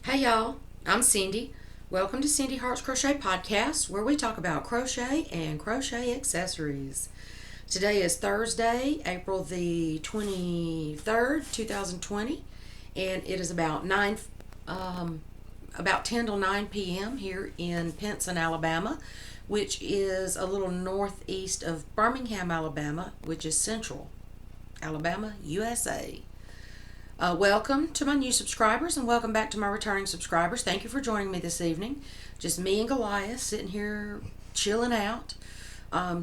Hey y'all, I'm Cindy. Welcome to Cindy Hart's Crochet Podcast, where we talk about crochet and crochet accessories. Today is Thursday, April the 23rd, 2020, and it is about 10 till 9 p.m. here in Pinson, Alabama, which is a little northeast of Birmingham, Alabama, which is central Alabama, USA. Welcome to my new subscribers and welcome back to my returning subscribers. Thank you for joining me this evening. Just me and Goliath sitting here chilling out.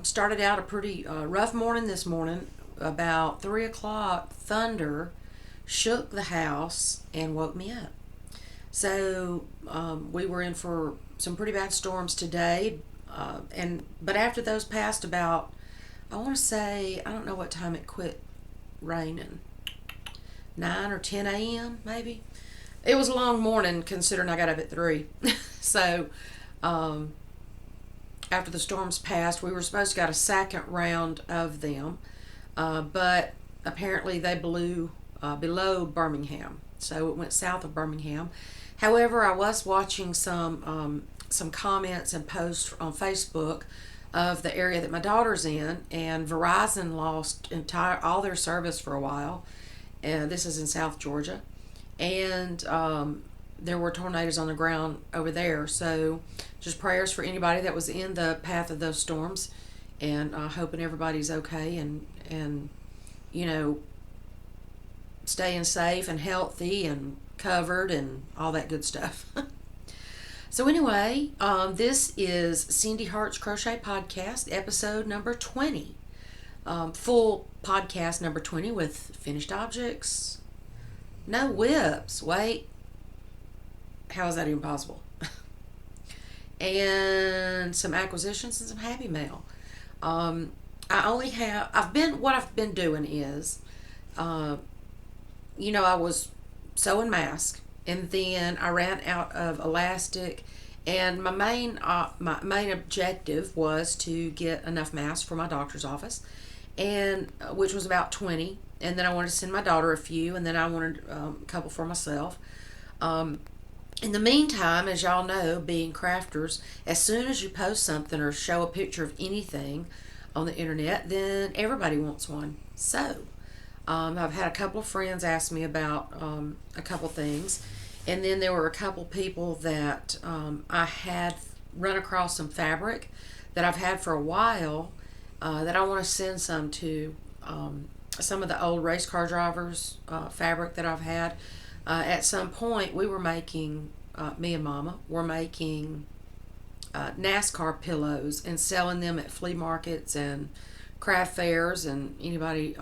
Started out a pretty rough morning this morning. About 3 o'clock, thunder shook the house and woke me up. So we were in for some pretty bad storms today. But after those passed about, I want to say, I don't know what time it quit raining. 9 or 10 a.m. maybe. It was a long morning considering I got up at 3. So after the storms passed, we were supposed to get a second round of them, but apparently they blew below Birmingham, so it went south of Birmingham. However, I was watching some comments and posts on Facebook of the area that my daughter's in, and Verizon lost all their service for a while. This is in South Georgia, and there were tornadoes on the ground over there. So just prayers for anybody that was in the path of those storms, and hoping everybody's okay and staying safe and healthy and covered and all that good stuff. So anyway, this is Cindy Hart's Crochet Podcast, episode number 20. Full podcast number 20 with finished objects. No whips. Wait. How is that even possible? And some acquisitions and some happy mail. What I've been doing is, I was sewing masks, and then I ran out of elastic, and my main objective was to get enough masks for my doctor's office, and which was about 20, and then I wanted to send my daughter a few, and then I wanted a couple for myself. In the meantime, as y'all know, being crafters, as soon as you post something or show a picture of anything on the internet, then everybody wants one. So I've had a couple of friends ask me about a couple things, and then there were a couple people that I had run across some fabric that I've had for a while, that I want to send some to. Some of the old race car drivers fabric that I've had. At some point we were making, me and Mama were making NASCAR pillows and selling them at flea markets and craft fairs and anybody.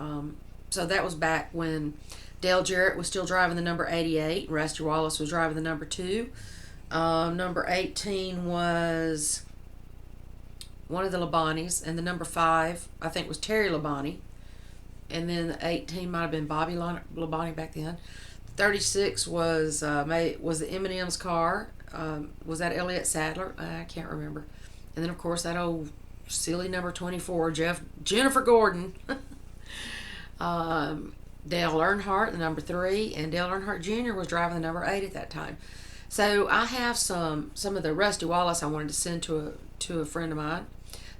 So that was back when Dale Jarrett was still driving the number 88. Rusty Wallace was driving the number 2. Number 18 was one of the Labanis, and the number 5 I think was Terry Labonte, and then the 18 might have been Bobby Labonte back then. 36 was the M&M's car. Was that Elliott Sadler? I can't remember. And then of course that old silly number 24, Jennifer Gordon. Dale Earnhardt, the number 3, and Dale Earnhardt Jr. was driving the number 8 at that time. So I have some of the Rusty Wallace I wanted to send to a friend of mine.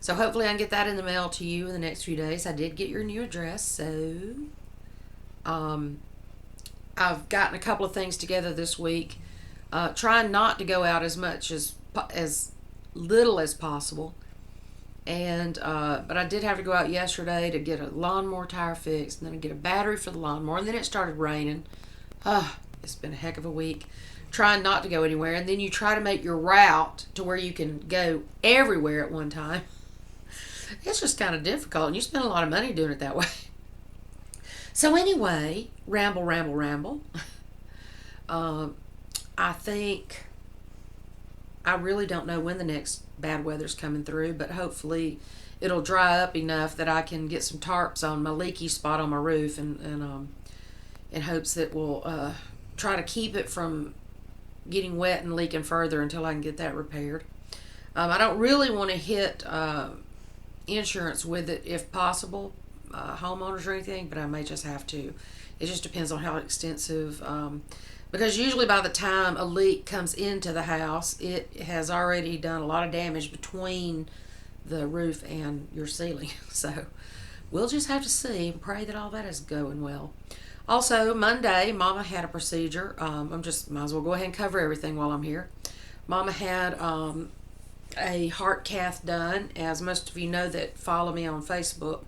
So hopefully I can get that in the mail to you in the next few days. I did get your new address, so I've gotten a couple of things together this week, trying not to go out as much as little as possible. And but I did have to go out yesterday to get a lawnmower tire fixed, and then get a battery for the lawnmower, and then it started raining. It's been a heck of a week. Trying not to go anywhere, and then you try to make your route to where you can go everywhere at one time. It's just kind of difficult, and you spend a lot of money doing it that way. So anyway, ramble. I think, I really don't know when the next bad weather's coming through, but hopefully it'll dry up enough that I can get some tarps on my leaky spot on my roof, and in hopes that we'll try to keep it from getting wet and leaking further until I can get that repaired. I don't really want to hit insurance with it if possible, homeowners or anything, but I may just have to. It just depends on how extensive. Because usually by the time a leak comes into the house, it has already done a lot of damage between the roof and your ceiling. So we'll just have to see and pray that all that is going well. Also, Monday, Mama had a procedure. I'm just might as well go ahead and cover everything while I'm here. Mama had a heart cath done, as most of you know that follow me on Facebook.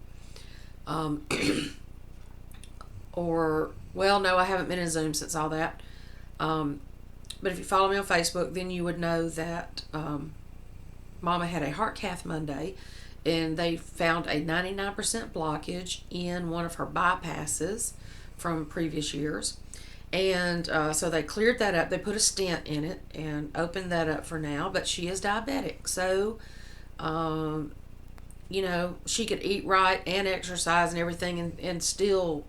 Or, well, no, I haven't been in Zoom since all that. But if you follow me on Facebook, then you would know that Mama had a heart cath Monday, and they found a 99% blockage in one of her bypasses from previous years. And so they cleared that up. They put a stent in it and opened that up for now. But she is diabetic. So, you know, she could eat right and exercise and everything and still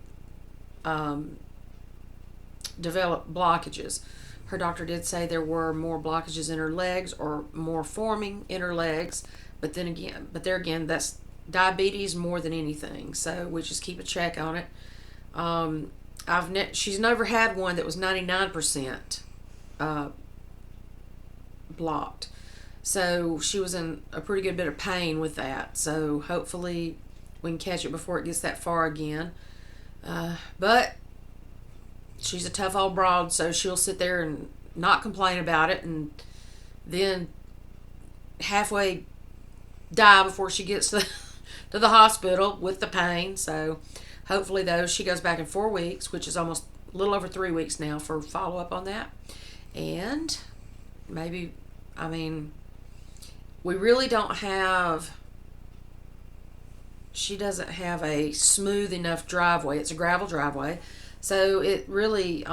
develop blockages. Her doctor did say there were more blockages in her legs or more forming in her legs. But there again, that's diabetes more than anything. So we just keep a check on it. She's never had one that was 99% blocked. So she was in a pretty good bit of pain with that. So hopefully we can catch it before it gets that far again. But she's a tough old broad, so she'll sit there and not complain about it and then halfway die before she gets to the hospital with the pain. So hopefully, though, she goes back in 4 weeks, which is almost a little over 3 weeks now for follow-up on that. And maybe, we really don't have, she doesn't have a smooth enough driveway. It's a gravel driveway. So it really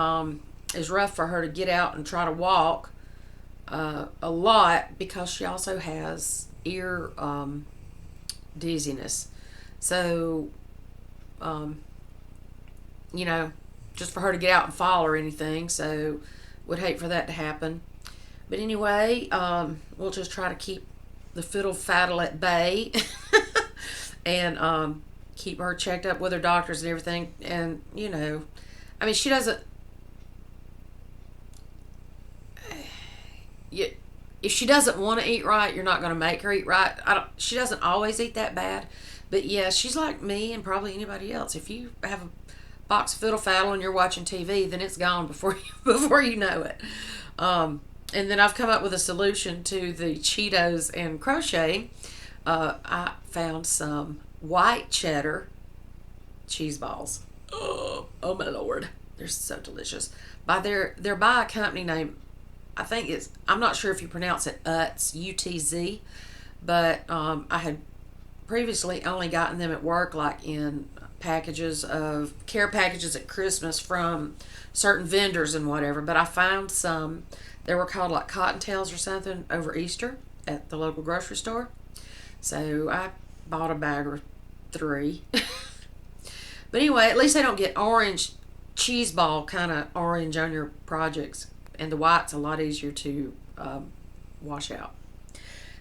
is rough for her to get out and try to walk a lot, because she also has ear dizziness. So, you know, just for her to get out and fall or anything. So would hate for that to happen. But anyway, we'll just try to keep the fiddle faddle at bay and keep her checked up with her doctors and everything. And, you know, she doesn't, if she doesn't want to eat right, you're not going to make her eat right. She doesn't always eat that bad. But yeah, she's like me and probably anybody else. If you have a box of fiddle faddle and you're watching TV, then it's gone before you know it. And then I've come up with a solution to the Cheetos and crochet. I found some white cheddar cheese balls. Oh my Lord, they're so delicious. They're by a company name, I'm not sure if you pronounce it Utz, UTZ, but I had previously only gotten them at work, like in care packages at Christmas from certain vendors and whatever. But I found some, they were called like Cottontails or something, over Easter at the local grocery store. So I bought a bag or 3. But anyway, at least they don't get orange cheese ball kind of orange on your projects, and the white's a lot easier to wash out.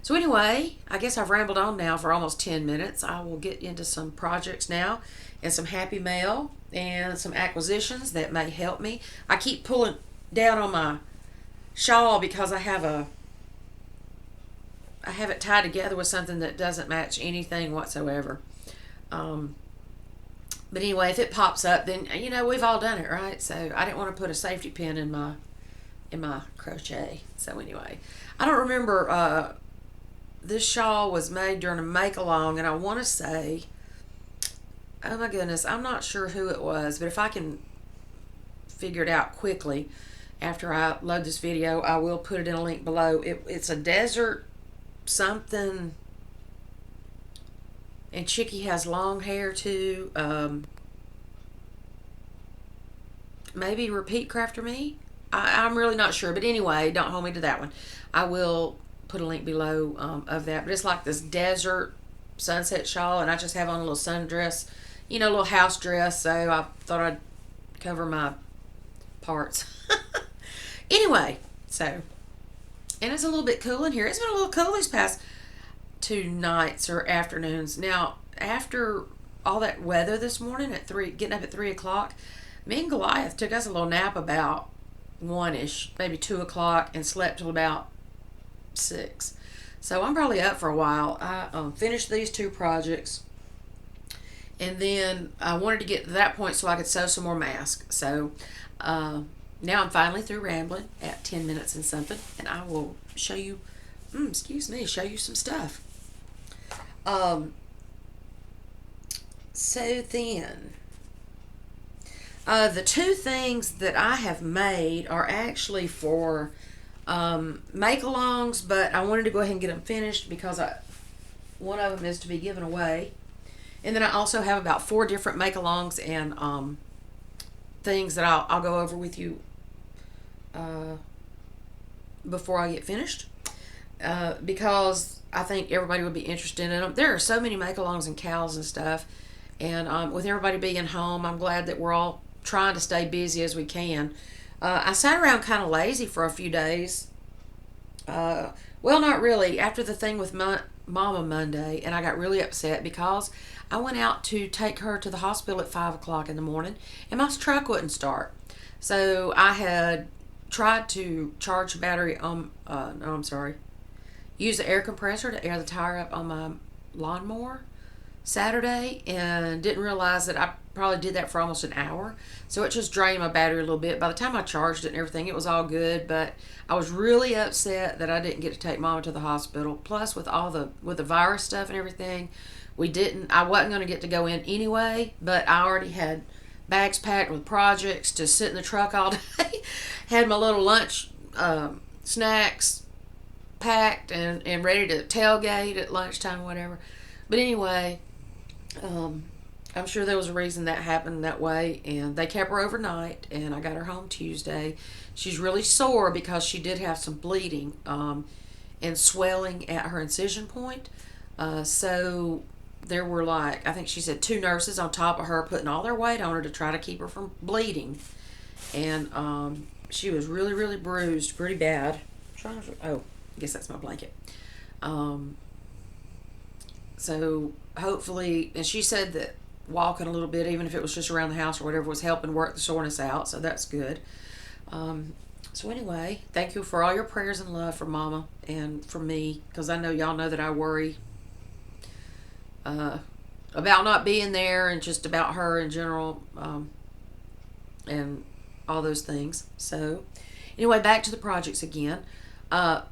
So anyway, I guess I've rambled on now for almost 10 minutes. I will get into some projects now and some happy mail and some acquisitions that may help me. I keep pulling down on my shawl because I have it tied together with something that doesn't match anything whatsoever. But anyway, if it pops up, then, you know, we've all done it, right? So I didn't want to put a safety pin in my crochet. So anyway, I don't remember, this shawl was made during a make-along, and I want to say, oh my goodness, I'm not sure who it was, but if I can figure it out quickly after I load this video, I will put it in a link below. It's a desert something, and Chicky has long hair too. Maybe Repeat Crafter Me? I'm really not sure, but anyway, don't hold me to that one. I will put a link below of that. But it's like this desert sunset shawl, and I just have on a little sundress, you know, a little house dress, so I thought I'd cover my parts. Anyway, so, and it's a little bit cool in here. It's been a little cool these past 2 nights or afternoons. Now, after all that weather this morning at 3, getting up at 3 o'clock, Me and Goliath took us a little nap about 1-ish, maybe 2 o'clock, and slept till about 6. So I'm probably up for a while. I finished these 2 projects, and then I wanted to get to that point so I could sew some more masks. So now I'm finally through rambling at 10 minutes and something, and I will show you, show you some stuff. So then, the 2 things that I have made are actually for make-alongs, but I wanted to go ahead and get them finished because one of them is to be given away. And then I also have about 4 different make-alongs and things that I'll go over with you before I get finished, because I think everybody would be interested in them. There are so many make-alongs and cows and stuff, and with everybody being home, I'm glad that we're all trying to stay busy as we can. I sat around kind of lazy for a few days. Well, not really. After the thing with Mama Monday, and I got really upset because I went out to take her to the hospital at 5 o'clock in the morning, and my truck wouldn't start. So I had tried to charge the battery on, use the air compressor to air the tire up on my lawnmower Saturday, and didn't realize that I probably did that for almost an hour. So it just drained my battery a little bit. By the time I charged it and everything, it was all good, but I was really upset that I didn't get to take Mama to the hospital. Plus, with the virus stuff and everything, I wasn't going to get to go in anyway, but I already had bags packed with projects to sit in the truck all day. Had my little lunch snacks packed and ready to tailgate at lunchtime, whatever. But anyway, I'm sure there was a reason that happened that way, and they kept her overnight, and I got her home Tuesday. She's really sore because she did have some bleeding and swelling at her incision point. So there were, like, I think she said 2 nurses on top of her putting all their weight on her to try to keep her from bleeding. And she was really, really bruised pretty bad. I guess that's my blanket. So hopefully, and she said that walking a little bit, even if it was just around the house or whatever, was helping work the soreness out, so that's good. So anyway, thank you for all your prayers and love for Mama and for me, because I know y'all know that I worry about not being there and just about her in general, and all those things. So anyway, back to the projects again.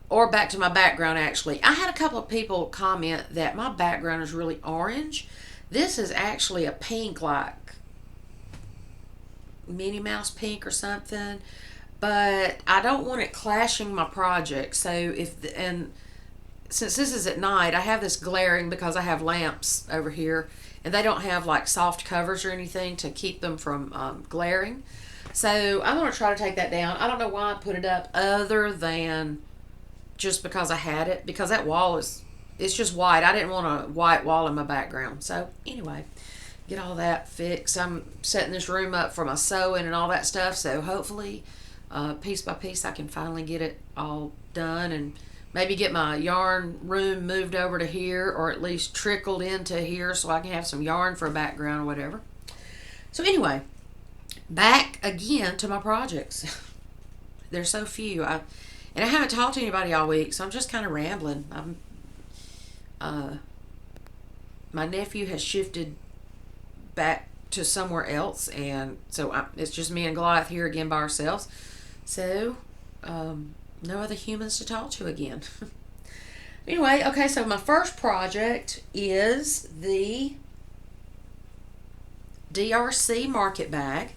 Or back to my background, actually. I had a couple of people comment that my background is really orange. This is actually a pink, like Minnie Mouse pink or something. But I don't want it clashing my project. So and since this is at night, I have this glaring because I have lamps over here. And they don't have like soft covers or anything to keep them from glaring. So I'm going to try to take that down. I don't know why I put it up other than just because I had it. Because that wall it's just white. I didn't want a white wall in my background. So anyway, get all that fixed. I'm setting this room up for my sewing and all that stuff. So hopefully, piece by piece, I can finally get it all done. And maybe get my yarn room moved over to here. Or at least trickled into here so I can have some yarn for a background or whatever. So anyway, back again to my projects. There's so few. And I haven't talked to anybody all week, so I'm just kind of rambling. My nephew has shifted back to somewhere else, and so it's just me and Goliath here again by ourselves. So, no other humans to talk to again. Anyway, okay, so my first project is the DRC market bag.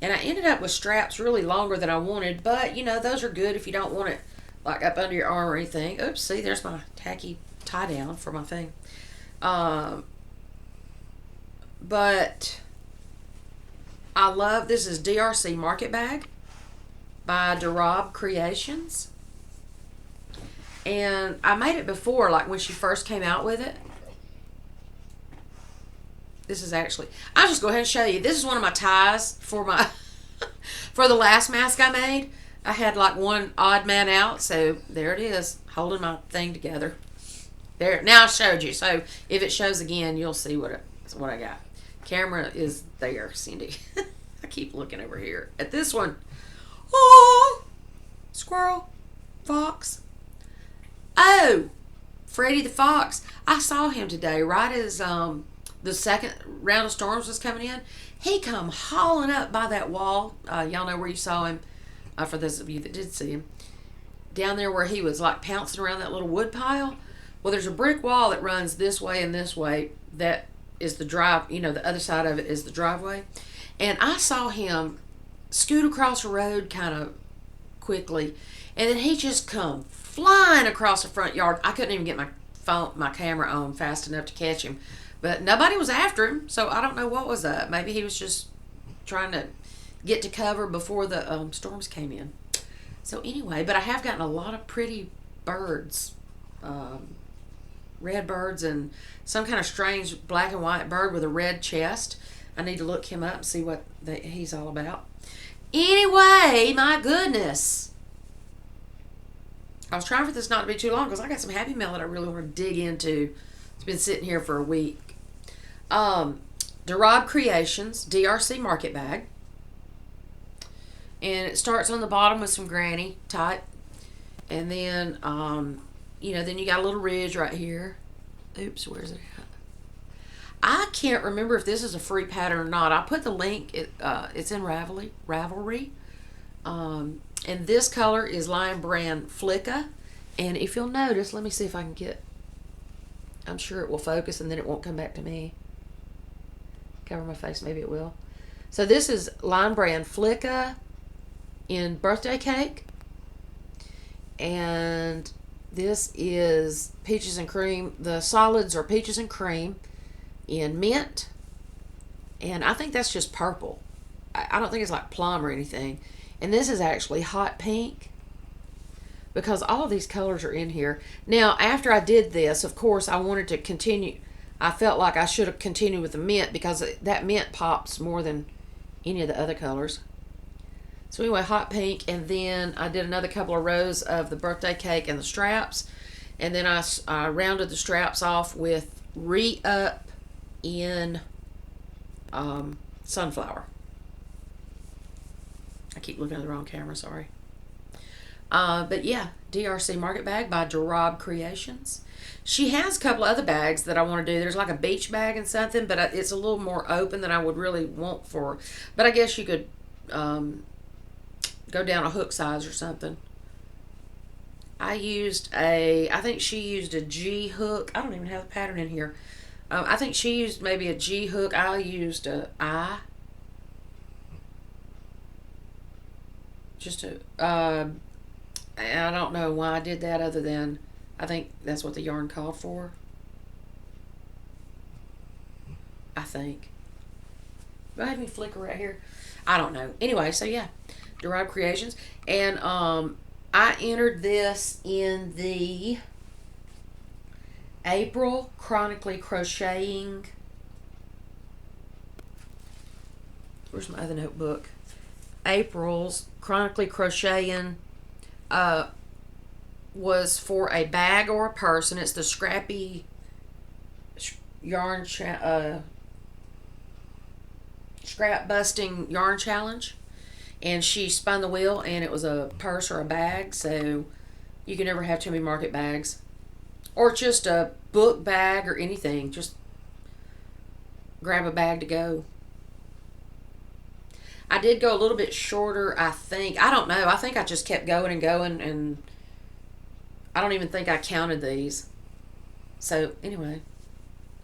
And I ended up with straps really longer than I wanted, but, you know, those are good if you don't want it, like, up under your arm or anything. Oops, see, there's my tacky tie-down for my thing. But I love, this is DRC Market Bag by Darab Creations. And I made it before, like, when she first came out with it. This is actually, I'll just go ahead and show you. This is one of my ties for my, for the last mask I made. I had like one odd man out, so there it is, holding my thing together. There, now I showed you, so if it shows again, you'll see what I got. camera is there, Cindy. I keep looking over here at this one. Oh, squirrel, fox. Oh, Freddy the Fox. I saw him today right as the second round of storms was coming in. He come hauling up by that wall. Y'all know where you saw him, for those of you that did see him. Down there where he was like pouncing around that little wood pile. Well, there's a brick wall that runs this way and this way. That is the drive, the other side of it is the driveway. And I saw him scoot across the road kind of quickly. And then he just come flying across the front yard. I couldn't even get my camera on fast enough to catch him. But nobody was after him, so I don't know what was up. Maybe he was just trying to get to cover before the storms came in. So anyway, but I have gotten a lot of pretty birds. Red birds and some kind of strange black and white bird with a red chest. I need to look him up and see what he's all about. Anyway, my goodness. I was trying for this not to be too long because I got some Happy Mail that I really want to dig into. It's been sitting here for a week. Derob Creations DRC Market Bag. And it starts on the bottom with some granny type. And then, then you got a little ridge right here. Oops, where's it at? I can't remember if this is a free pattern or not. I put the link. It's in Ravelry. And this color is Lion Brand Flicka. And if you'll notice, let me see if I can get... I'm sure it will focus and then it won't come back to me. Cover my face, maybe it will. So this is Lion Brand Flicka in Birthday Cake. And this is Peaches and Cream. The solids are Peaches and Cream in Mint. And I think that's just purple. I don't think it's like plum or anything. And this is actually hot pink. Because all of these colors are in here. Now, after I did this, of course, I wanted to continue. I felt like I should have continued with the mint because that mint pops more than any of the other colors. So anyway, hot pink, and then I did another couple of rows of the birthday cake and the straps. And then I rounded the straps off with Re-Up in Sunflower. I keep looking at the wrong camera, sorry. But yeah, DRC Market Bag by Derob Creations. She has a couple of other bags that I want to do. There's like a beach bag and something, but it's a little more open than I would really want for. But I guess you could go down a hook size or something. I think she used a G hook. I don't even have the pattern in here. I think she used maybe a G hook. I used a I. I don't know why I did that other than I think that's what the yarn called for. I think. Do I have any flicker right here? I don't know. Anyway, so yeah. Derob Creations. And I entered this in the April Chronically Crocheting. Where's my other notebook? April's Chronically Crocheting was for a bag or a purse, and it's the Scrappy Yarn Scrap Busting Yarn Challenge. And she spun the wheel, and it was a purse or a bag, so you can never have too many market bags. Or just a book bag or anything. Just grab a bag to go. I did go a little bit shorter, I think. I don't know. I think I just kept going and going, and I don't even think I counted these. So, anyway.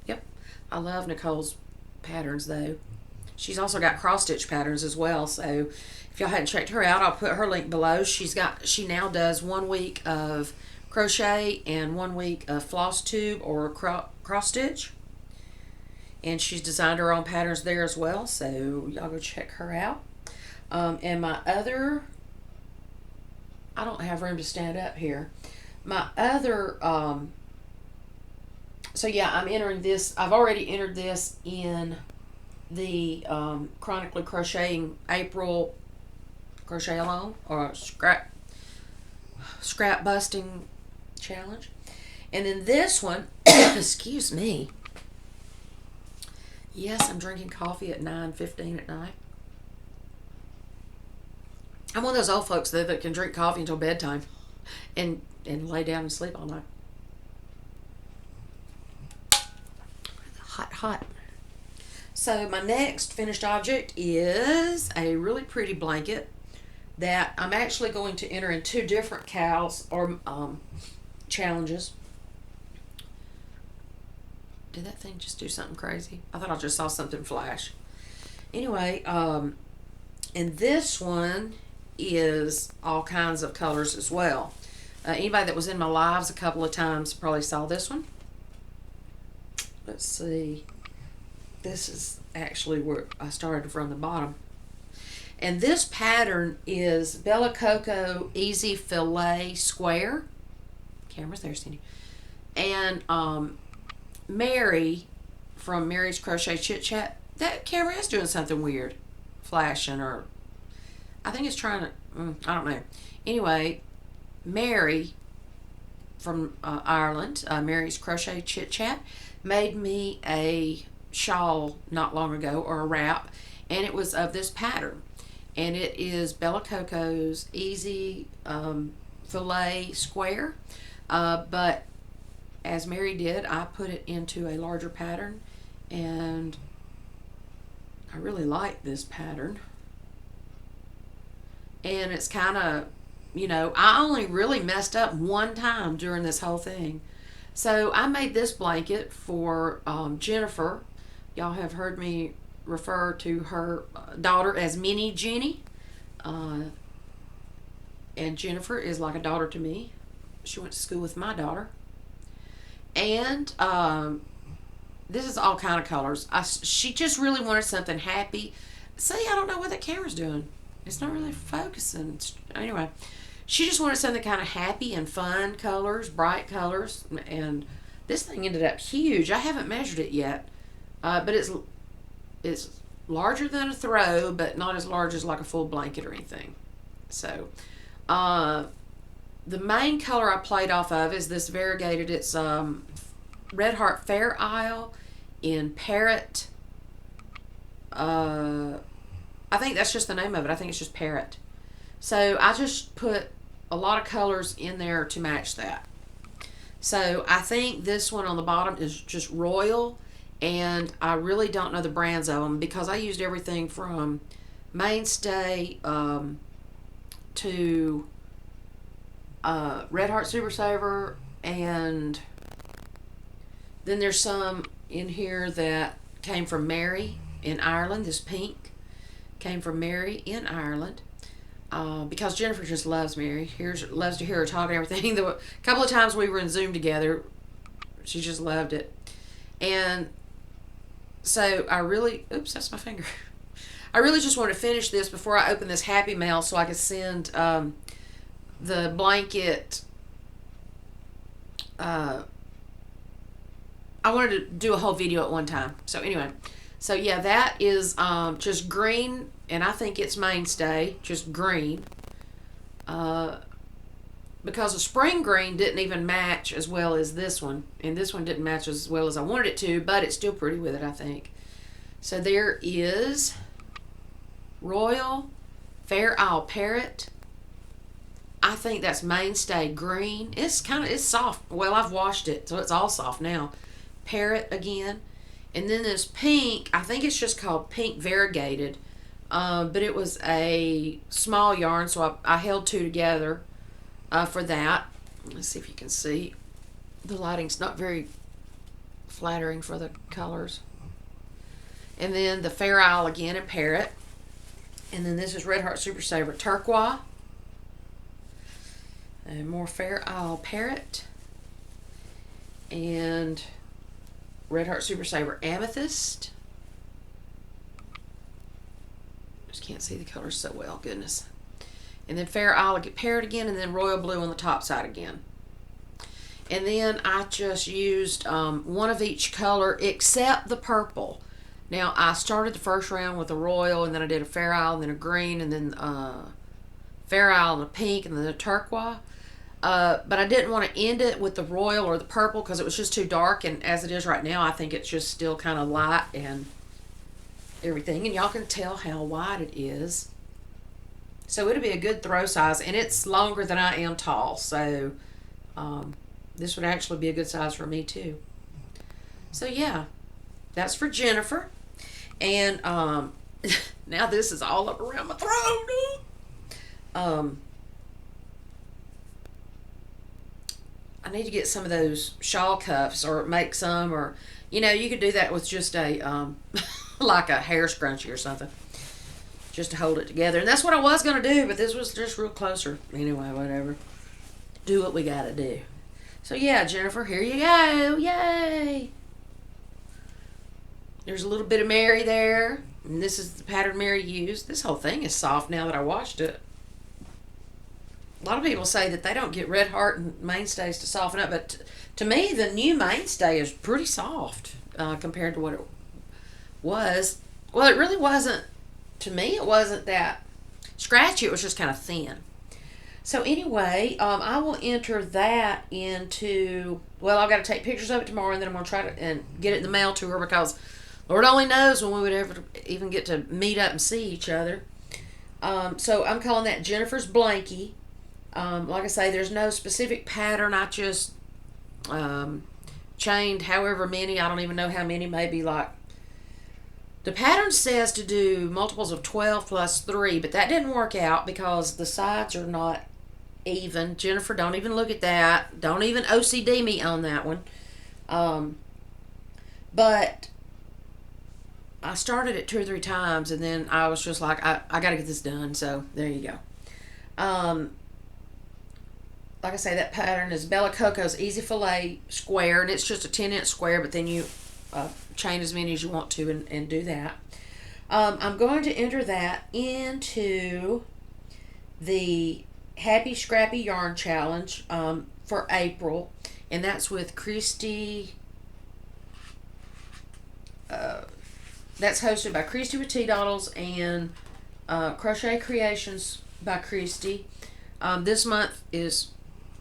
Yep. I love Nicole's patterns, though. She's also got cross-stitch patterns as well, so if y'all hadn't checked her out, I'll put her link below. She now does 1 week of crochet and 1 week of floss tube or cross-stitch. And she's designed her own patterns there as well, so y'all go check her out. And my other, I don't have room to stand up here. My other, so yeah, I'm entering this. I've already entered this in the Chronically Crocheting April Crochet Along or Scrap Busting Challenge. And then this one, excuse me, Yes, I'm drinking coffee at 9:15 at night. I'm one of those old folks that can drink coffee until bedtime and lay down and sleep all night. Hot, hot. So my next finished object is a really pretty blanket that I'm actually going to enter in two different cows or challenges. Did that thing just do something crazy? I thought I just saw something flash. Anyway, and this one is all kinds of colors as well. Anybody that was in my lives a couple of times probably saw this one. Let's see. This is actually where I started from the bottom. And this pattern is Bella Coco Easy Filet Square. Camera's there, Cindy. And Mary from Mary's Crochet Chit Chat. That camera is doing something weird. Flashing, or I think it's trying to, I don't know. Anyway, Mary from Ireland, Mary's Crochet Chit Chat, made me a shawl not long ago, or a wrap, and it was of this pattern. And it is Bella Coco's Easy Filet Square. But as Mary did, I put it into a larger pattern, and I really like this pattern. And it's kind of, I only really messed up one time during this whole thing. So I made this blanket for Jennifer. Y'all have heard me refer to her daughter as Mini Jenny. And Jennifer is like a daughter to me. She went to school with my daughter. And this is all kind of colors. She just really wanted something happy. See, I don't know what that camera's doing. It's not really focusing. Anyway, she just wanted something kind of happy and fun colors, bright colors. And this thing ended up huge. I haven't measured it yet. But it's larger than a throw, but not as large as like a full blanket or anything. So, the main color I played off of is this variegated. It's Red Heart Fair Isle in Parrot. I think that's just the name of it. I think it's just Parrot. So I just put a lot of colors in there to match that. So I think this one on the bottom is just Royal, and I really don't know the brands of them because I used everything from Mainstay to Red Heart Super Saver, and then there's some in here that came from Mary in Ireland. This pink came from Mary in Ireland because Jennifer just loves Mary. Loves to hear her talk and everything. A couple of times we were in Zoom together. She just loved it. And so I really, oops, that's my finger. I really just want to finish this before I open this Happy Mail so I could send the blanket. I wanted to do a whole video at one time. So anyway, so yeah, that is just green, and I think it's Mainstay, just green. Because the spring green didn't even match as well as this one, and this one didn't match as well as I wanted it to, but it's still pretty with it, I think. So there is Royal Fair Isle Parrot. I think that's Mainstay green. It's soft. Well, I've washed it, so it's all soft now. Parrot again. And then this pink, I think it's just called Pink Variegated. But it was a small yarn, so I held two together for that. Let's see if you can see. The lighting's not very flattering for the colors. And then the Fair Isle again in Parrot. And then this is Red Heart Super Saver Turquoise. And more Fair Isle Parrot. And Red Heart Super Saver Amethyst. Just can't see the colors so well, goodness. And then Fair Isle Parrot again, and then Royal Blue on the top side again. And then I just used one of each color except the purple. Now I started the first round with a Royal, and then I did a Fair Isle, and then a green, and then Fair Isle and a pink, and then a turquoise. But I didn't want to end it with the Royal or the purple because it was just too dark, and as it is right now, I think it's just still kind of light, and everything, and y'all can tell how wide it is. So it'll be a good throw size, and it's longer than I am tall, so this would actually be a good size for me too. So yeah, that's for Jennifer. And now this is all up around my throat. Um, I need to get some of those shawl cuffs or make some, or you could do that with just a like a hair scrunchie or something, just to hold it together. And that's what I was gonna do, but this was just real closer. Anyway, whatever. Do what we gotta do. So yeah, Jennifer, here you go. Yay! There's a little bit of Mary there, and this is the pattern Mary used. This whole thing is soft now that I washed it. A lot of people say that they don't get Red Heart and Mainstays to soften up, but to me, the new Mainstay is pretty soft compared to what it was. Well, it really wasn't. To me, it wasn't that scratchy. It was just kind of thin. So anyway, I will enter that into. Well, I've got to take pictures of it tomorrow, and then I'm going to try to and get it in the mail to her, because Lord only knows when we would ever even get to meet up and see each other. So I'm calling that Jennifer's Blankie. Like I say, there's no specific pattern. I just chained however many. I don't even know how many. Maybe like the pattern says to do multiples of 12 plus 3, but that didn't work out because the sides are not even. Jennifer, don't even look at that. Don't even OCD me on that one. But I started it 2 or 3 times, and then I was just like, I got to get this done. So there you go. Like I say, that pattern is Bella Coco's Easy Filet Square, and it's just a 10-inch square, but then you chain as many as you want to and do that. I'm going to enter that into the Happy Scrappy Yarn Challenge for April, and that's with Christy. That's hosted by Christy with Tea Doddles and Crochet Creations by Christy. This month is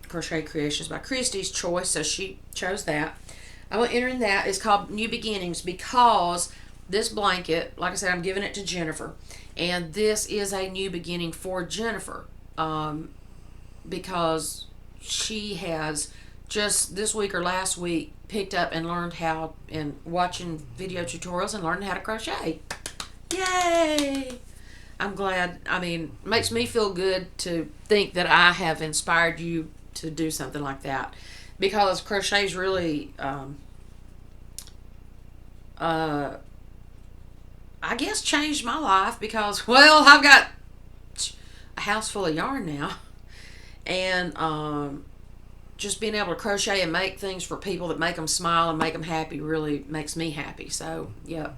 Crochet Creations by Christy's choice, so she chose that. I will enter in that. It's called New Beginnings because this blanket, like I said, I'm giving it to Jennifer, and this is a new beginning for Jennifer because she has just this week or last week picked up and learned how, and watching video tutorials and learning how to crochet. Yay! I'm glad. I mean, it makes me feel good to think that I have inspired you to do something like that, because crochet's really I guess changed my life, because, well, I've got a house full of yarn now, and just being able to crochet and make things for people that make them smile and make them happy really makes me happy. So yeah,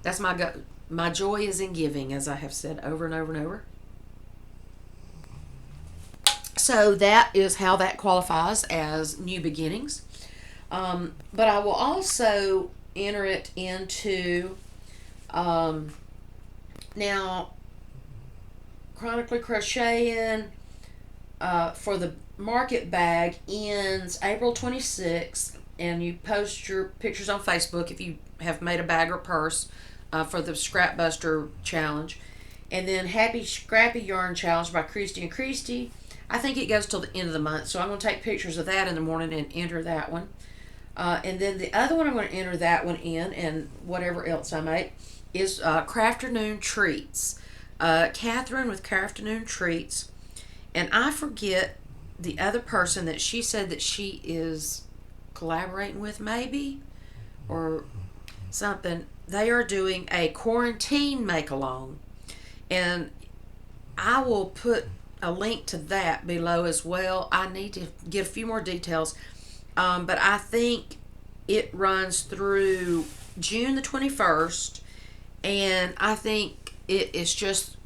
that's my joy is in giving, as I have said over and over and over. So that is how that qualifies as New Beginnings. But I will also enter it into now Chronically Crocheting for the market bag ends April 26th, and you post your pictures on Facebook if you have made a bag or purse for the Scrap Buster Challenge. And then Happy Scrappy Yarn Challenge by Christy and Christy. I think it goes till the end of the month, so I'm going to take pictures of that in the morning and enter that one. And then the other one I'm going to enter that one in, and whatever else I make, is Crafternoon Treats. Catherine with Crafternoon Treats. And I forget the other person that she said that she is collaborating with, maybe, or something. They are doing a quarantine make-along. And I will put a link to that below as well. I need to get a few more details. But I think it runs through June the 21st. And I think it is just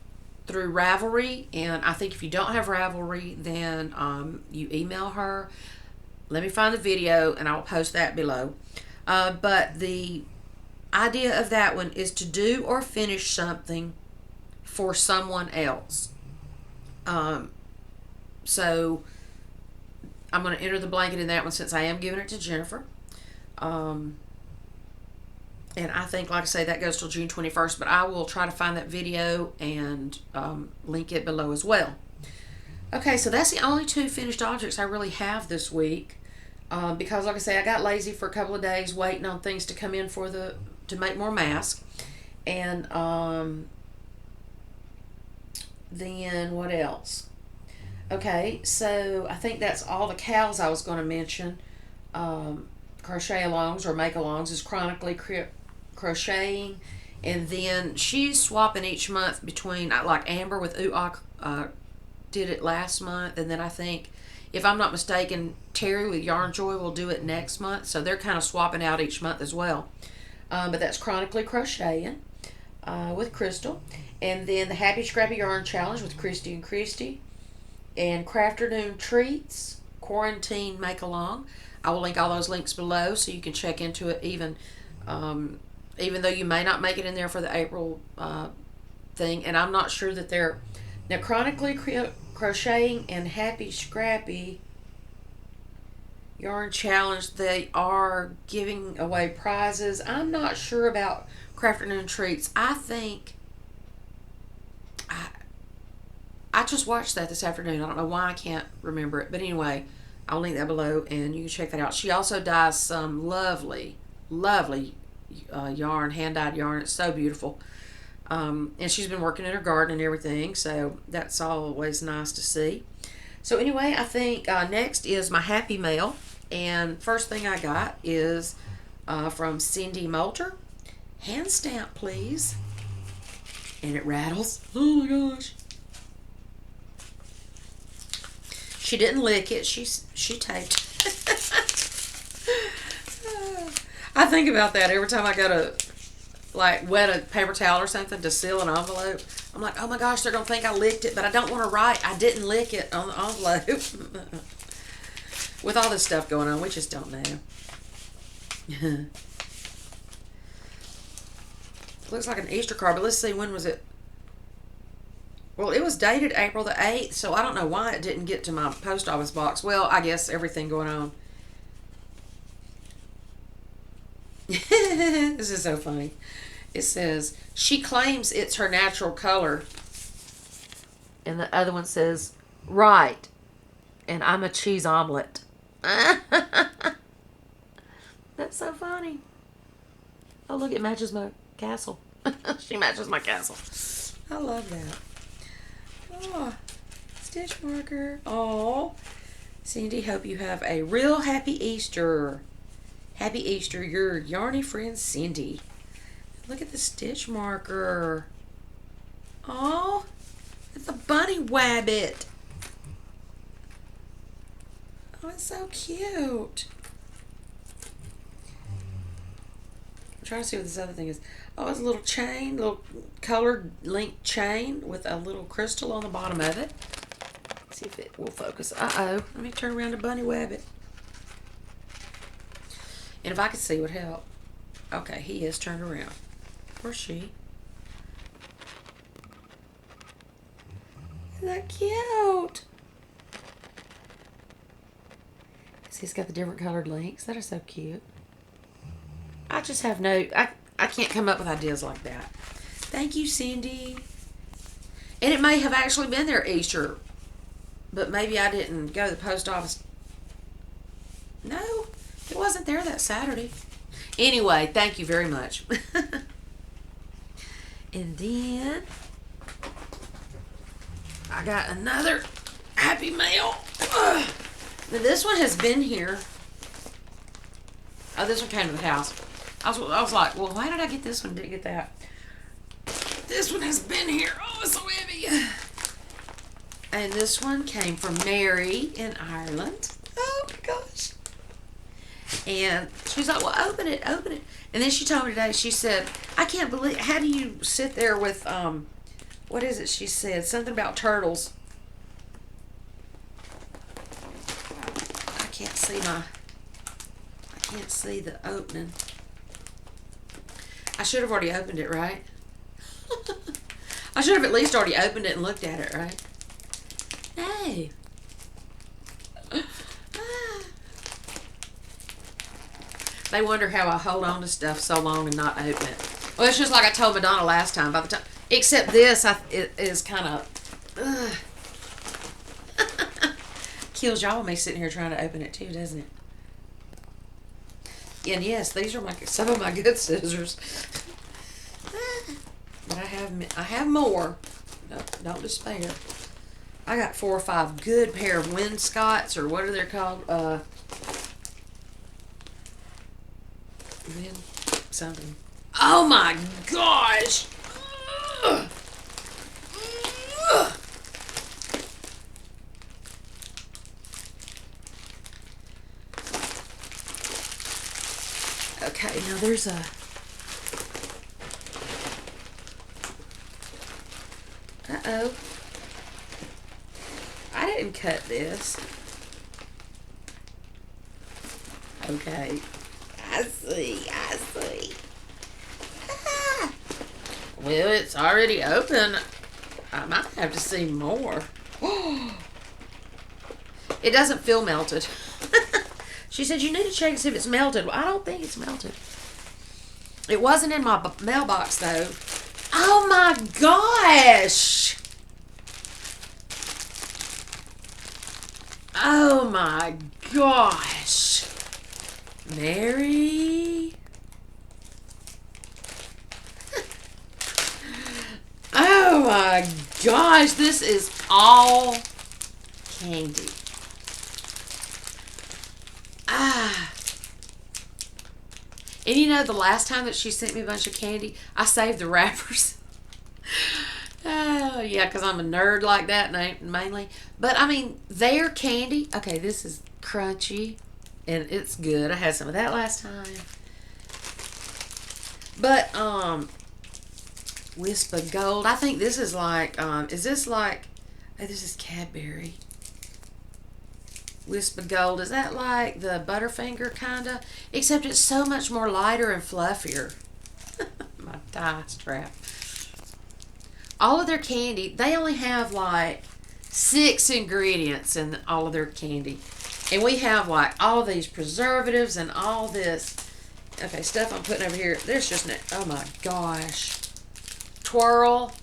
through Ravelry. And I think if you don't have Ravelry, then you email her. Let me find the video and I'll post that below. But the idea of that one is to do or finish something for someone else. So I'm going to enter the blanket in that one since I am giving it to Jennifer. And I think, like I say, that goes till June 21st, but I will try to find that video and link it below as well. Okay, so that's the only 2 finished objects I really have this week. Because, like I say, I got lazy for a couple of days waiting on things to come in to make more masks. And then what else? Okay, so I think that's all the cows I was going to mention. Crochet alongs or make alongs is chronically crocheting, and then she's swapping each month between, like Amber with did it last month, and then I think, if I'm not mistaken, Terry with Yarn Joy will do it next month, so they're kind of swapping out each month as well. But that's chronically crocheting with Crystal, and then the Happy Scrappy Yarn Challenge with Christy and Christy, and Crafternoon Treats Quarantine Make Along. I will link all those links below so you can check into it, even though you may not make it in there for the April thing. And I'm not sure that they're... Now, Chronically Crocheting and Happy Scrappy Yarn Challenge, they are giving away prizes. I'm not sure about Crafternoon Treats. I think... I just watched that this afternoon. I don't know why I can't remember it. But anyway, I'll link that below and you can check that out. She also dyes some lovely, lovely yarn, hand-dyed yarn. It's so beautiful. And she's been working in her garden and everything, so that's always nice to see. So anyway, I think next is my Happy Mail. And first thing I got is from Cindy Moulter. Hand stamp, please. And it rattles. Oh my gosh. She didn't lick it. She taped. I think about that every time I go to like wet a paper towel or something to seal an envelope. I'm like, oh my gosh, they're gonna think I licked it, but I don't want to write I didn't lick it on the envelope. With all this stuff going on, we just don't know. Looks like an Easter card, but let's see, when was it? Well, it was dated April the 8th, so I don't know why it didn't get to my post office box. Well, I guess everything going on. This is so funny. It says, she claims it's her natural color. And the other one says, right. And I'm a cheese omelet. That's so funny. Oh, look, it matches my castle. She matches my castle. I love that. Oh, stitch marker. Oh, Cindy, hope you have a real happy Easter. Happy Easter, your yarny friend Cindy. Look at the stitch marker. Oh, it's a bunny wabbit. Oh, it's so cute. I'm trying to see what this other thing is. Oh, it's a little chain, little colored link chain with a little crystal on the bottom of it. Let's see if it will focus. Uh-oh. Let me turn around to Bunny Wabbit. And if I could see, it would help. Okay, he is turned around. Or she. Isn't that cute? See, it's got the different colored links. That is so cute. I just have no... I can't come up with ideas like that. Thank you, Cindy. And it may have actually been there Easter, but maybe I didn't go to the post office. No, it wasn't there that Saturday. Anyway, thank you very much. And then I got another Happy Mail. Ugh. Now this one has been here. Oh, this one came to the house. I was like, well, why did I get this one? Didn't get that. This one has been here. Oh, it's so heavy. And this one came from Mary in Ireland. Oh my gosh. And she's like, well, open it, open it. And then she told me today, she said, I can't believe, how do you sit there with, what is it she said? Something about turtles. I can't see the opening. I should have already opened it, right? I should have at least already opened it and looked at it, right? Hey. They wonder how I hold on to stuff so long and not open it. Well, it's just like I told Madonna last time. By the time, except this, it is kind of kills y'all with me sitting here trying to open it too, doesn't it? And yes, these are some of my good scissors. But I have more. No, don't despair. I got 4 or 5 good pair of Winscotts, or what are they called? Something. Oh my gosh! Ugh. Ugh. Okay, now there's a... Uh-oh. I didn't cut this. Okay. I see. Ah. Well, it's already open. I might have to see more. It doesn't feel melted. She said, you need to check to see if it's melted. Well, I don't think it's melted. It wasn't in my mailbox, though. Oh, my gosh. Oh, my gosh. Mary. Oh, my gosh. This is all candy. Ah. And you know, the last time that she sent me a bunch of candy, I saved the wrappers. Oh, yeah, because I'm a nerd like that mainly. But, I mean, their candy. Okay, this is crunchy, and it's good. I had some of that last time. But, Wisp of Gold. I think this is like, is this like, oh, this is Cadbury. Wisp of Gold. Is that like the Butterfinger kind of? Except it's so much more lighter and fluffier. My tie strap. All of their candy, they only have like 6 ingredients in all of their candy. And we have like all these preservatives and all this. Okay, stuff I'm putting over here. There's just, oh my gosh. Twirl.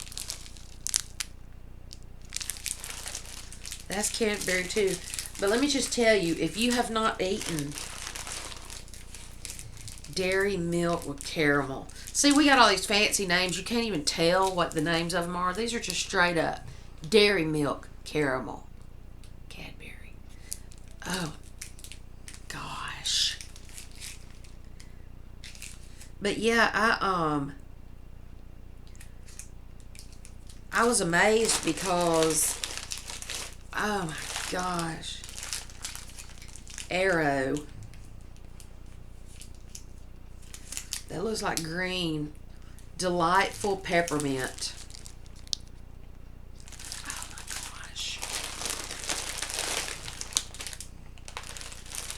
That's Cadbury too. But let me just tell you, if you have not eaten dairy milk with caramel. See, we got all these fancy names. You can't even tell what the names of them are. These are just straight up dairy milk caramel. Cadbury. Oh, gosh. But yeah, I was amazed because, oh my gosh. Arrow. That looks like green. Delightful peppermint. Oh my gosh.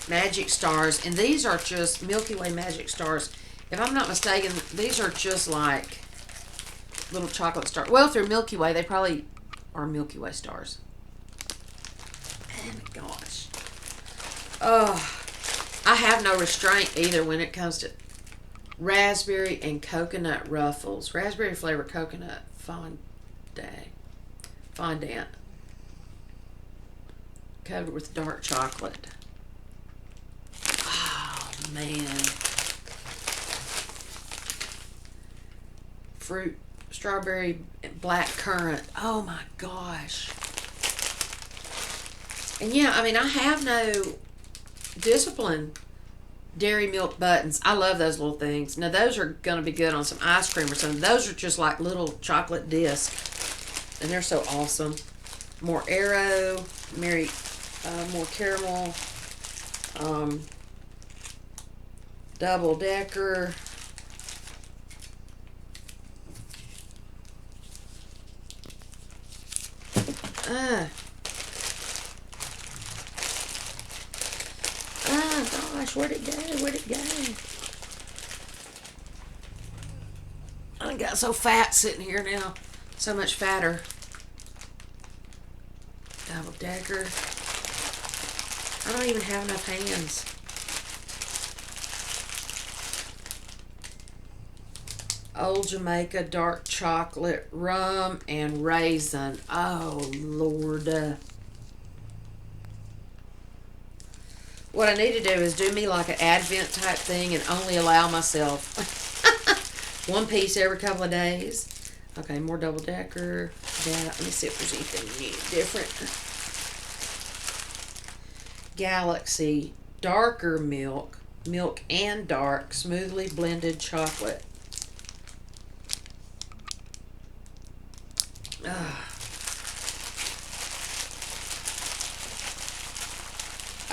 Magic stars. And these are just Milky Way magic stars. If I'm not mistaken, these are just like little chocolate stars. Well, if they're Milky Way, they probably are Milky Way stars. Oh my gosh. Oh, I have no restraint either when it comes to raspberry and coconut ruffles. Raspberry flavored coconut fondant. Covered with dark chocolate. Oh, man. Fruit, strawberry, black currant. Oh, my gosh. And yeah, I mean, I have no discipline. Dairy milk buttons. I love those little things. Now, those are going to be good on some ice cream or something. Those are just like little chocolate discs. And they're so awesome. More Arrow. More caramel. Double Decker. Oh gosh, where'd it go? Where'd it go? I got so fat sitting here now. So much fatter. Double Decker. I don't even have enough hands. Old Jamaica dark chocolate, rum, and raisin. Oh, Lord. What I need to do is do me like an Advent type thing and only allow myself one piece every couple of days. Okay, more double decker. Let me see if there's anything new, different. Galaxy darker milk, milk and dark, smoothly blended chocolate.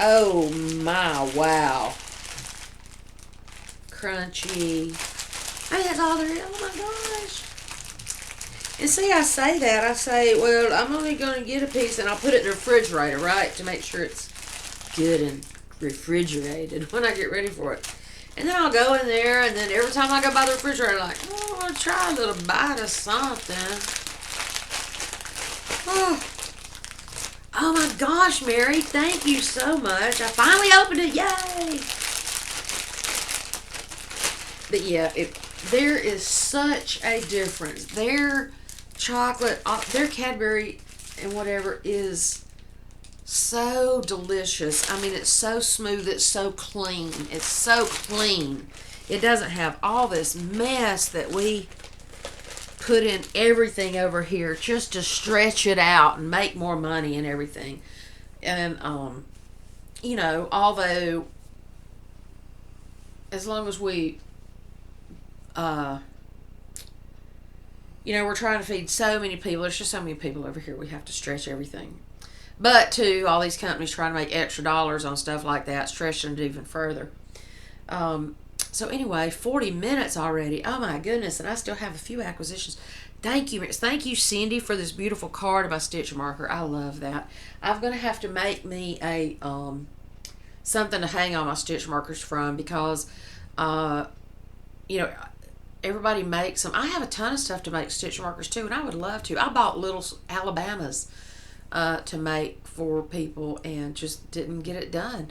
Oh my, wow. Crunchy. Hey, that's all there is. Oh my gosh. And see, I say that. I say, well, I'm only going to get a piece and I'll put it in the refrigerator, right? To make sure it's good and refrigerated when I get ready for it. And then I'll go in there, and then every time I go by the refrigerator, I'm like, oh, I want to try a little bite of something. Oh my gosh, Mary, thank you so much. I finally opened it. Yay! But yeah, there is such a difference. Their chocolate, their Cadbury and whatever is so delicious. I mean, it's so smooth. It's so clean. It's so clean. It doesn't have all this mess that we put in everything over here just to stretch it out and make more money and everything. And, you know, although as long as we, you know, we're trying to feed so many people. There's just so many people over here. We have to stretch everything. But, too, all these companies trying to make extra dollars on stuff like that, stretching it even further. So anyway, 40 minutes already. Oh my goodness, and I still have a few acquisitions. Thank you, Cindy, for this beautiful card of my stitch marker. I love that. I'm gonna have to make me a something to hang on my stitch markers from because you know, everybody makes them. I have a ton of stuff to make stitch markers too, and I would love to. I bought little Alabamas to make for people and just didn't get it done.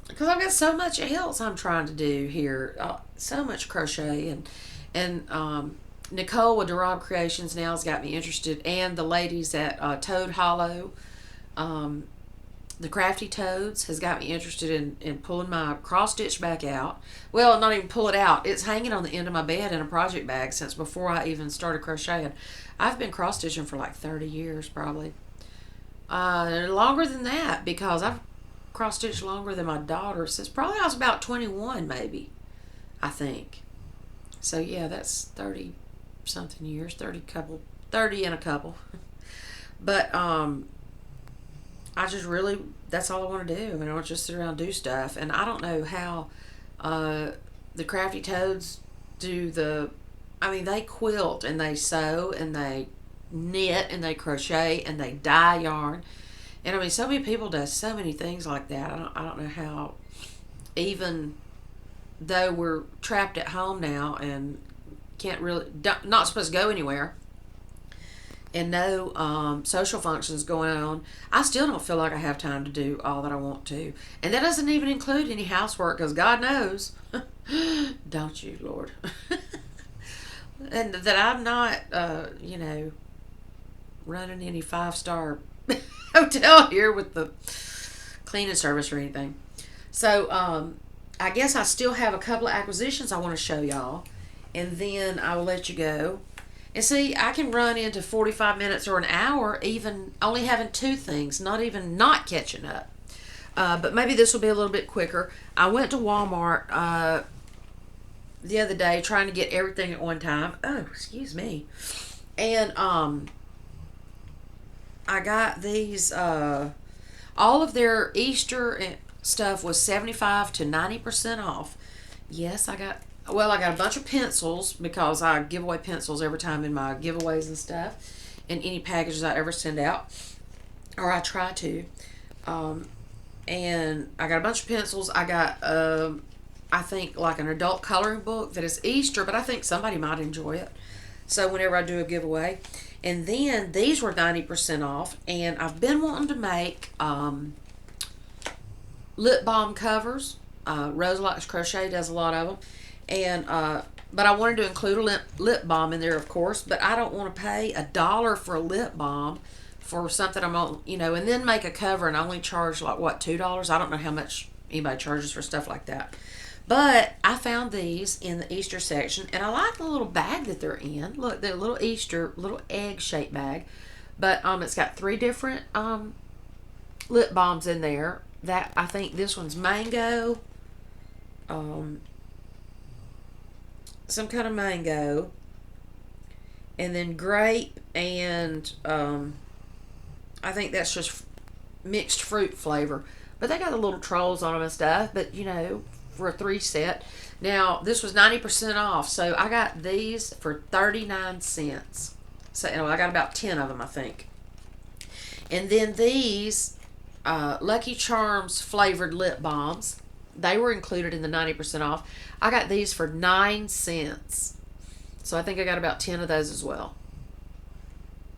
Because I've got so much else I'm trying to do here, so much crochet, and Nicole with Durab Creations now has got me interested, and the ladies at Toad Hollow, the Crafty Toads, has got me interested in pulling my cross stitch back out. Well, not even pull it out. It's hanging on the end of my bed in a project bag since before I even started crocheting. I've been cross stitching for like 30 years probably. Longer than that because I've cross stitched longer than my daughter since probably I was about 21 maybe, I think. So yeah, that's 30 something years, 30 and a couple. But I just really, that's all I want to do. I mean, I want to just sit around and do stuff. And I don't know how the Crafty Toads do I mean, they quilt and they sew and they knit and they crochet and they dye yarn. And I mean, so many people do so many things like that. I don't know how, even though we're trapped at home now and can't really, not supposed to go anywhere, and no social functions going on, I still don't feel like I have time to do all that I want to. And that doesn't even include any housework, because God knows, don't you, Lord, and that I'm not, you know, running any 5-star hotel here with the cleaning service or anything. So I guess I still have a couple of acquisitions I want to show y'all, and then I will let you go. And see, I can run into 45 minutes or an hour even only having 2 things, not even not catching up. But maybe this will be a little bit quicker. I went to Walmart the other day trying to get everything at one time. Oh, excuse me. And I got these, all of their Easter stuff was 75 to 90% off. Yes, I got a bunch of pencils because I give away pencils every time in my giveaways and stuff, and any packages I ever send out, or I try to. And I got a bunch of pencils. I got, I think, like an adult coloring book that is Easter, but I think somebody might enjoy it. So whenever I do a giveaway. And then these were 90% off, and I've been wanting to make lip balm covers. Rose Likes Crochet does a lot of them. And But I wanted to include a lip balm in there, of course. But I don't want to pay $1 for a lip balm for something I'm on, and then make a cover and only charge like what, $2? I don't know how much anybody charges for stuff like that. But I found these in the Easter section, and I like the little bag that they're in. Look, they're a little egg shaped bag, but it's got 3 different lip balms in there. That I think this one's mango, some kind of mango, and then grape, and I think that's just mixed fruit flavor. But they got the little trolls on them and stuff. But for a 3 set. Now this was 90% off, so I got these for 39 cents. So I got about 10 of them, I think. And then these Lucky Charms flavored lip balms, they were included in the 90% off. I got these for 9 cents. So I think I got about 10 of those as well.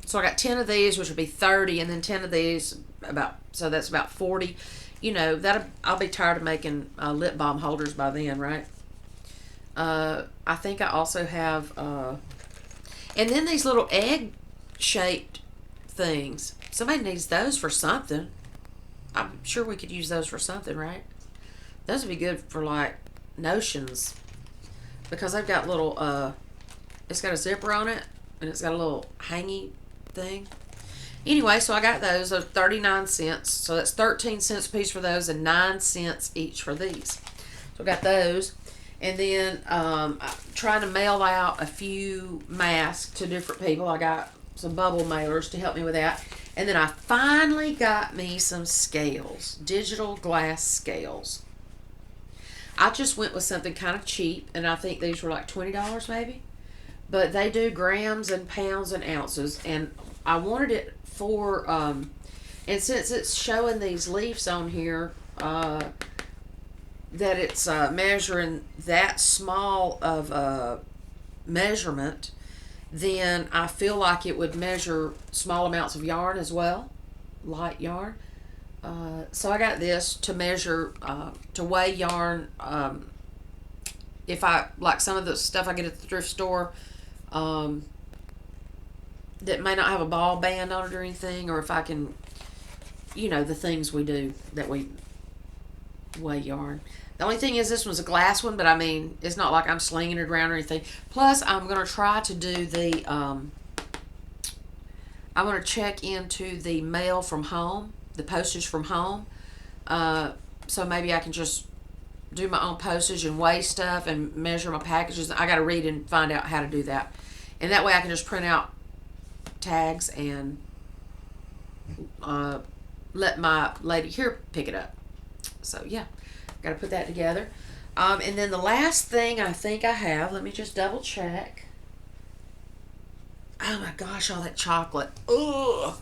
So I got 10 of these, which would be 30, and then 10 of these, so that's about 40. I'll be tired of making lip balm holders by then, right? I think I also have, and then these little egg-shaped things. Somebody needs those for something. I'm sure we could use those for something, right? Those would be good for, like, notions. Because they've got little, it's got a zipper on it, and it's got a little hangy thing. Anyway, so I got those. Those 39 cents. So that's 13 cents a piece for those and 9 cents each for these. So I got those. And then I'm trying to mail out a few masks to different people. I got some bubble mailers to help me with that. And then I finally got me some scales. Digital glass scales. I just went with something kind of cheap. And I think these were like $20 maybe. But they do grams and pounds and ounces. And I wanted it for, and since it's showing these leaves on here, that it's measuring that small of a measurement, then I feel like it would measure small amounts of yarn as well, light yarn. So I got this to measure, to weigh yarn. If I, like some of the stuff I get at the thrift store, that may not have a ball band on it or anything, or if I can, the things we do that we weigh yarn. The only thing is this one's a glass one, but I mean, it's not like I'm slinging it around or anything. Plus, I'm going to try to do the, I'm going to check into the mail from home, the postage from home. So maybe I can just do my own postage and weigh stuff and measure my packages. I got to read and find out how to do that. And that way I can just print out tags and let my lady here pick it up. So yeah, got to put that together. And then the last thing I think I have, let me just double check. Oh my gosh, all that chocolate. Ugh.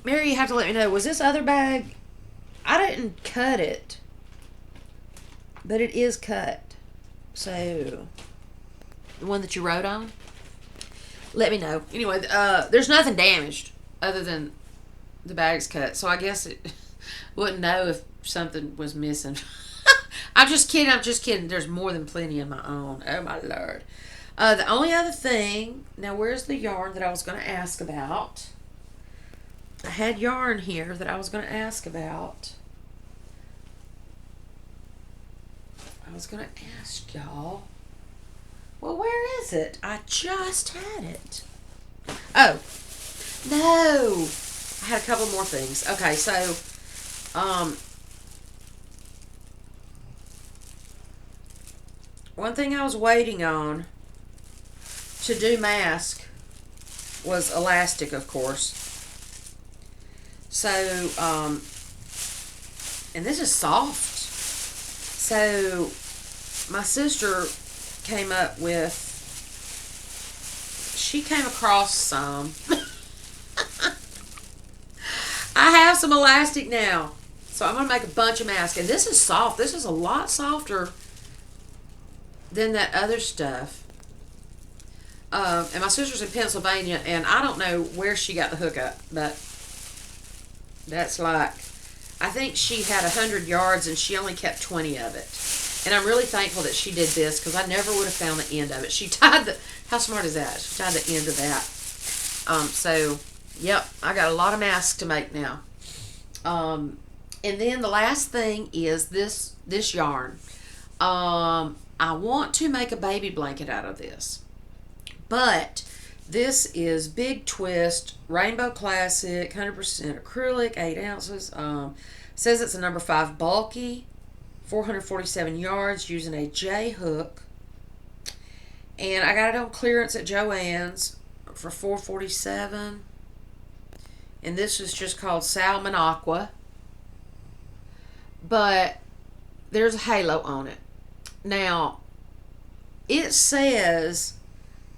Mary, you have to let me know, was this other bag, I didn't cut it, but it is cut. So the one that you wrote on, let me know. Anyway, there's nothing damaged other than the bag's cut. So I guess it wouldn't know if something was missing. I'm just kidding. There's more than plenty in my own. Oh my Lord. The only other thing, now where's the yarn that I was going to ask about? I had yarn here that I was going to ask about. I was going to ask y'all. Well, where is it? I just had it. Oh, no. I had a couple more things. Okay, so, one thing I was waiting on to do mask was elastic, of course. So, and this is soft. So, my sister came up with, she came across some. I have some elastic now. So I'm going to make a bunch of masks. And this is soft. This is a lot softer than that other stuff. And my sister's in Pennsylvania, and I don't know where she got the hookup, but that's like, I think she had 100 yards and she only kept 20 of it. And I'm really thankful that she did this because I never would have found the end of it. She tied the, how smart is that? She tied the end of that. So, yep, I got a lot of masks to make now. And then the last thing is this yarn. I want to make a baby blanket out of this. But this is Big Twist Rainbow Classic 100% acrylic, 8 ounces. Says it's a number 5 bulky, 447 yards using a J hook. And I got it on clearance at Joann's for $4.47. And this is just called Salmon Aqua. But there's a halo on it. Now, it says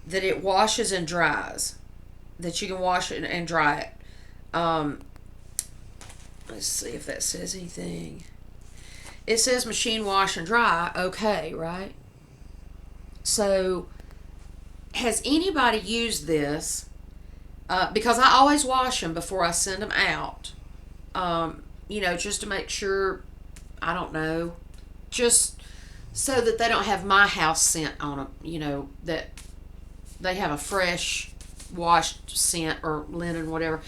that it washes and dries. That you can wash it and dry it. Let's see if that says anything. It says machine wash and dry. Okay, right? So, has anybody used this? Because I always wash them before I send them out. Just to make sure, I don't know, just so that they don't have my house scent on them, that they have a fresh washed scent or linen, whatever.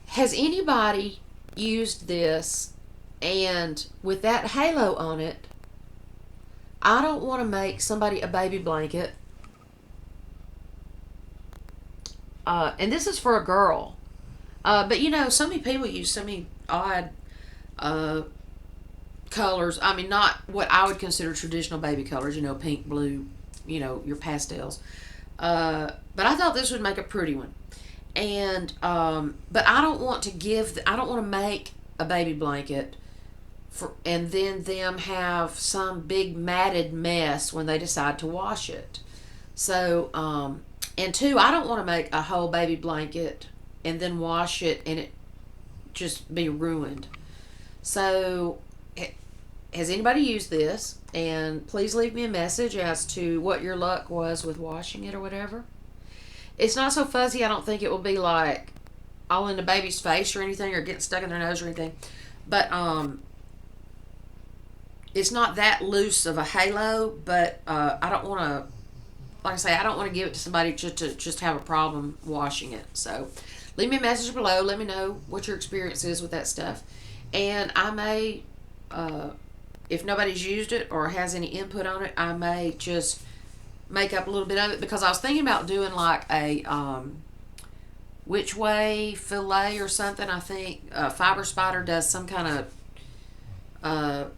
Has anybody used this and with that halo on it, I don't want to make somebody a baby blanket. And this is for a girl. But so many people use so many odd colors. I mean, not what I would consider traditional baby colors, pink, blue, your pastels. But I thought this would make a pretty one. And, but I don't want to make a baby blanket and then them have some big matted mess when they decide to wash it. So, and two, I don't want to make a whole baby blanket and then wash it and it just be ruined. So, has anybody used this? And please leave me a message as to what your luck was with washing it or whatever. It's not so fuzzy. I don't think it will be like all in the baby's face or anything or getting stuck in their nose or anything. But it's not that loose of a halo. But I don't want to, like I say, I don't want to give it to somebody just have a problem washing it. So leave me a message below. Let me know what your experience is with that stuff. And I may, if nobody's used it or has any input on it, I may just make up a little bit of it, because I was thinking about doing like a which way fillet or something. I think Fiber Spider does some kind of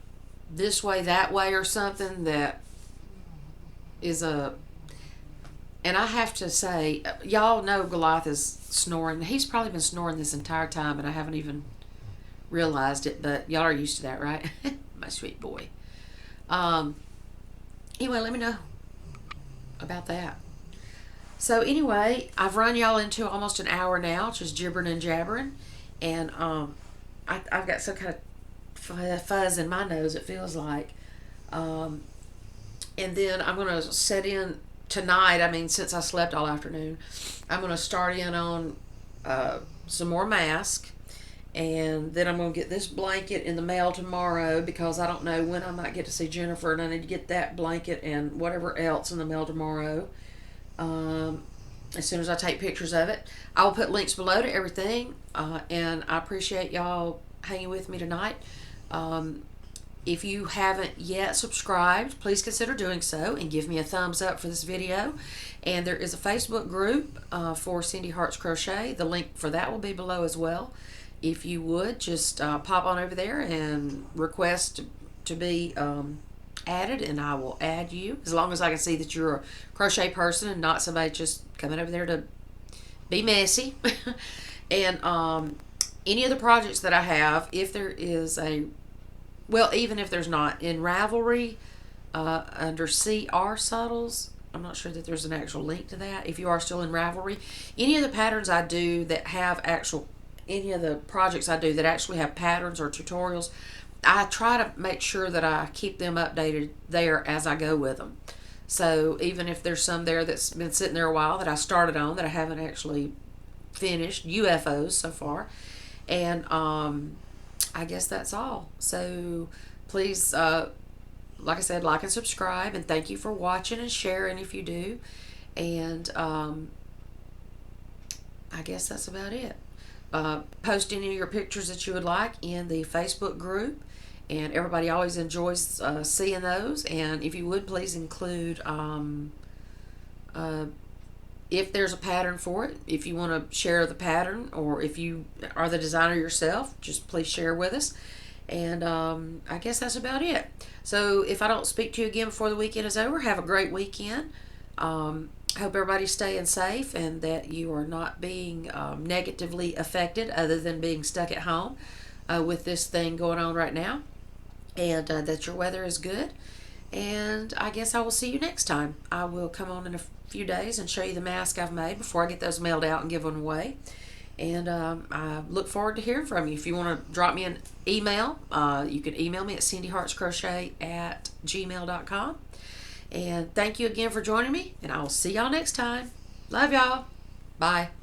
this way, that way or something that is a, and I have to say, y'all know Goliath is snoring. He's probably been snoring this entire time and I haven't even realized it, but y'all are used to that, right? My sweet boy. Anyway, let me know about that. So anyway, I've run y'all into almost an hour now, just gibbering and jabbering, and I've got some kind of fuzz in my nose, it feels like. And then I'm going to set in tonight. I mean, since I slept all afternoon, I'm going to start in on some more masks. And then I'm going to get this blanket in the mail tomorrow, because I don't know when I might get to see Jennifer, and I need to get that blanket and whatever else in the mail tomorrow. As soon as I take pictures of it. I will put links below to everything. And I appreciate y'all hanging with me tonight. If you haven't yet subscribed, please consider doing so and give me a thumbs up for this video. And there is a Facebook group for Cindy Hart's Crochet. The link for that will be below as well. If you would, just pop on over there and request to be added, and I will add you, as long as I can see that you're a crochet person and not somebody just coming over there to be messy. And any of the projects that I have, if there is even if there's not, in Ravelry, under CR Subtles, I'm not sure that there's an actual link to that. If you are still in Ravelry, any of the patterns I do that have any of the projects I do that actually have patterns or tutorials, I try to make sure that I keep them updated there as I go with them. So even if there's some there that's been sitting there a while that I started on that I haven't actually finished, UFOs so far. And I guess that's all. So please like I said, like and subscribe, and thank you for watching and sharing if you do. And I guess that's about it. Post any of your pictures that you would like in the Facebook group, and everybody always enjoys seeing those. And if you would, please include uh, if there's a pattern for it, if you want to share the pattern, or if you are the designer yourself, just please share with us. And I guess that's about it. So if I don't speak to you again before the weekend is over, have a great weekend. Hope everybody's staying safe and that you are not being negatively affected, other than being stuck at home with this thing going on right now. And that your weather is good. And I guess I will see you next time. I will come on in a few days and show you the mask I've made before I get those mailed out and give them away. And I look forward to hearing from you. If you want to drop me an email, you can email me at cindyheartscrochet@gmail.com. And thank you again for joining me, and I will see y'all next time. Love y'all. Bye.